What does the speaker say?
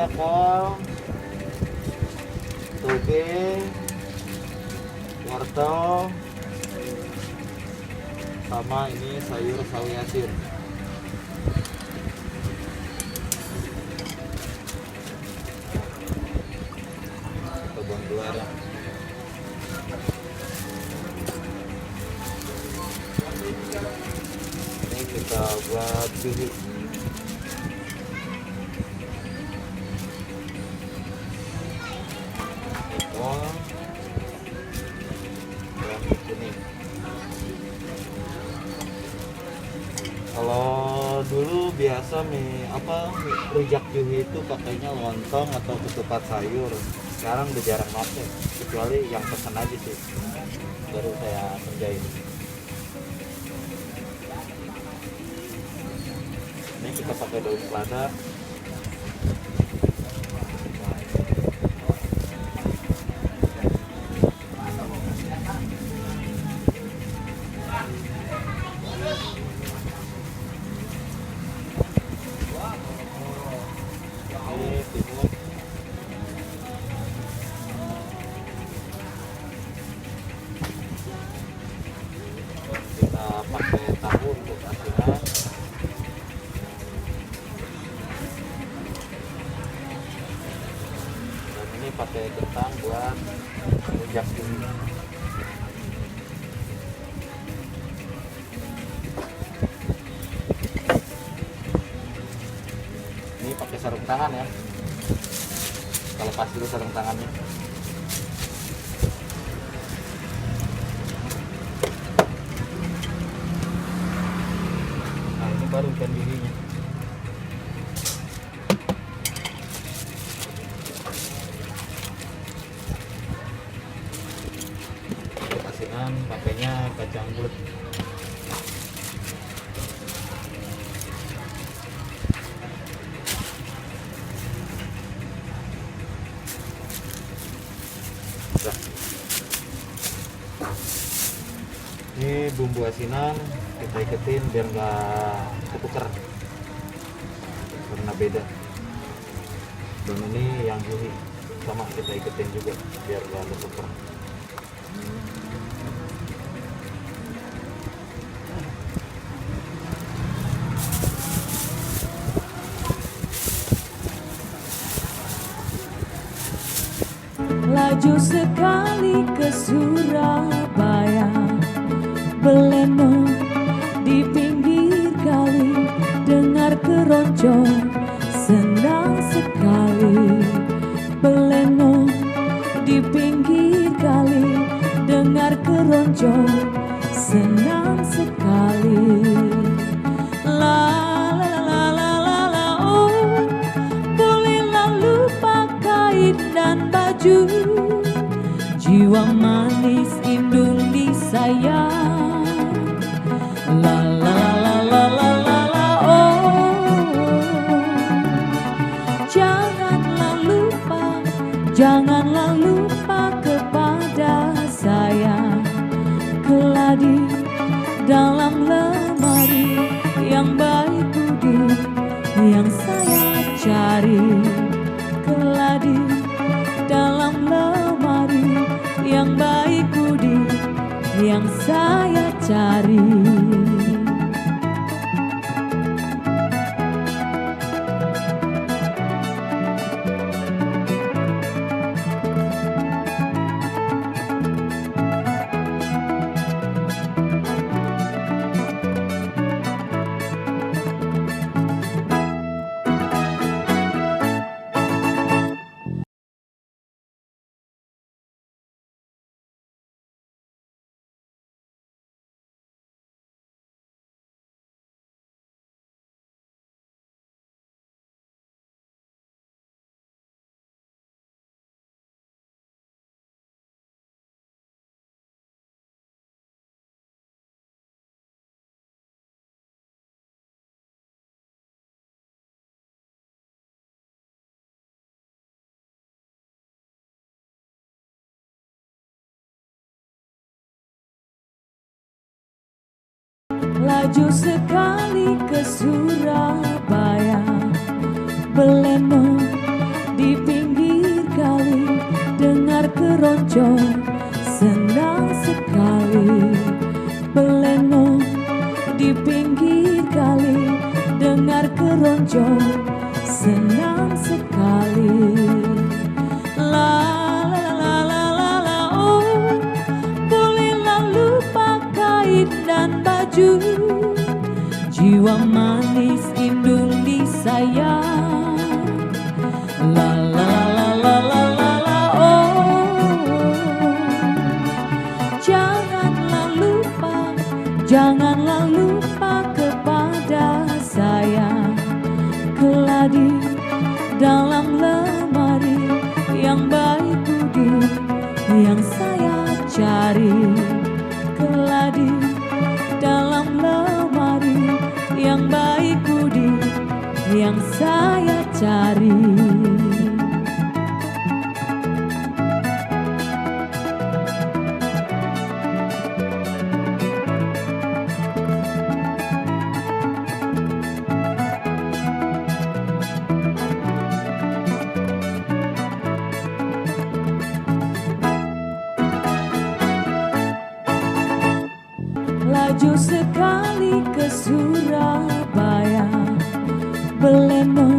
sayurnya kol, toge, wortel, sama ini sayur sawi asin. Kita buang luar ya. Ini kita buat juhi. Kalau dulu biasa rujak juhi itu pakainya lontong atau ketupat sayur. Sekarang udah jarang pakai, kecuali yang pesan aja sih. Baru saya kerjain. Ini kita pakai daun selada. Kita pakai tahu untuk asinan. Dan ini pakai kentang buat rujak ini. Ini pakai sarung tangan ya. Kalau pas dulu sarung tangannya. Baru ikan dirinya. Asinan pakainya kacang bulet. Ini bumbu asinan kita iketin biar nggak ketuker karena beda. Dan ini yang juhi sama kita iketin juga biar nggak ketuker. Laju sekali ke Surabaya, beleno di pinggir kali, dengar keroncong senang sekali. Beleno di pinggir kali, dengar keroncong senang sekali. La la la la la la, oh, bolehlah lupa kain dan baju, jiwa manis indung disayang. La la la la la la la, oh, janganlah lupa kepada saya. Keladi dalam lemari yang baik budi yang saya cari. Keladi dalam lemari yang baik budi yang saya cari. Laju sekali ke Surabaya, beleno di pinggir kali, dengar keroncong senang sekali. Belengong di pinggir kali, dengar keroncong senang sekali. La la la la la la, oh, bolehlah lupa kain dan baju, jiwa manis Indonesia. La la la la la la la, oh, janganlah lupa kepada saya. Keladi dalam lemari, yang baik budi yang saya cari. Keladi dalam lemari, yang baik budi yang saya cari. Laju sekali ke Surabaya, belengong